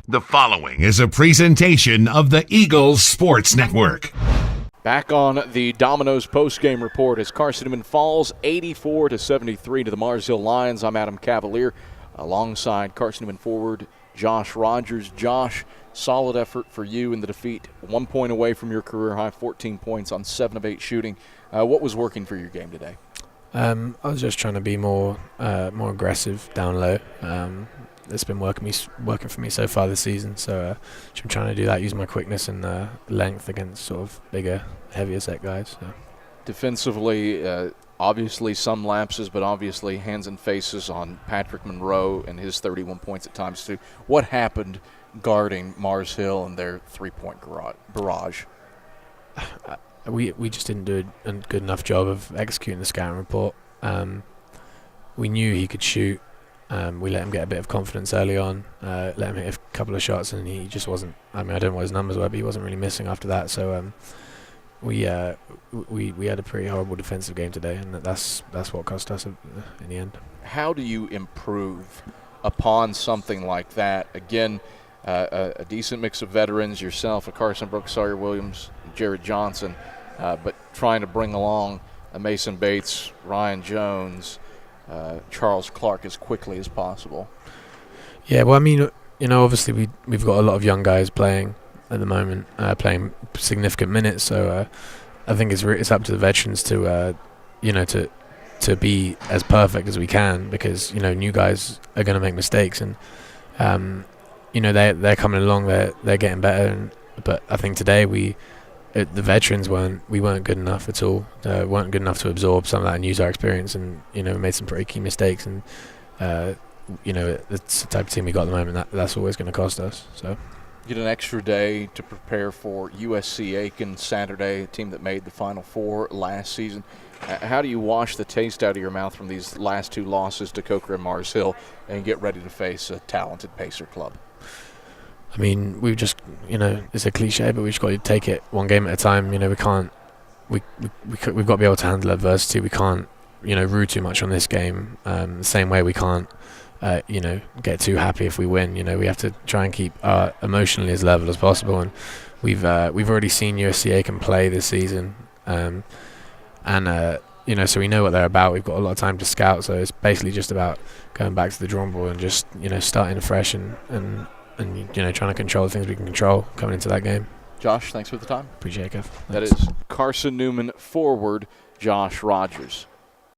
The following is a presentation of the Eagles Sports Network. Back on the Domino's postgame report as Carson-Newman falls 84-73 to the Mars Hill Lions. I'm Adam Cavalier alongside Carson-Newman forward Josh Rogers. Josh, solid effort for you in the defeat. 1 point away from your career high, 14 points on 7 of 8 shooting. What was working for your game today? I was just trying to be more aggressive down low. It's been working for me so far this season. So I'm trying to do that, use my quickness and length against sort of bigger, heavier set guys. So. Defensively, obviously some lapses, but obviously hands and faces on Patrick Monroe and his 31 points at times too. What happened guarding Mars Hill and their three-point barrage? We just didn't do a good enough job of executing the scouting report. We knew he could shoot. We let him get a bit of confidence early on, let him hit a couple of shots, and he just wasn't. I don't know what his numbers were, but he wasn't really missing after that. So we had a pretty horrible defensive game today, and that's what cost us in the end. How do you improve upon something like that? Again, a decent mix of veterans, yourself, a Carson Brooks, Sawyer Williams, Jared Johnson, but trying to bring along a Mason Bates, Ryan Jones, Charles Clark as quickly as possible. Yeah, well, I mean, obviously we've got a lot of young guys playing at the moment, playing significant minutes. So I think it's up to the veterans to be as perfect as we can, because new guys are going to make mistakes, and they're coming along, they're getting better. But I think today the veterans weren't good enough at all. Weren't good enough to absorb some of that and use our experience, and made some pretty key mistakes. And it's the type of team we got at the moment that's always going to cost us. So get an extra day to prepare for USC Aiken Saturday, a team that made the Final Four last season. How do you wash the taste out of your mouth from these last two losses to Coker and Mars Hill and get ready to face a talented Pacer club? I mean, we've just, it's a cliche, but we've just got to take it one game at a time. We've got to be able to handle adversity. We can't, rue too much on this game. The same way we can't, get too happy if we win. We have to try and keep emotionally as level as possible. And we've already seen USC Aiken play this season, so we know what they're about. We've got a lot of time to scout, so it's basically just about going back to the drawing board and just, starting fresh and trying to control the things we can control coming into that game. Josh, thanks for the time. Appreciate it, Kev. That is Carson-Newman forward Josh Rogers.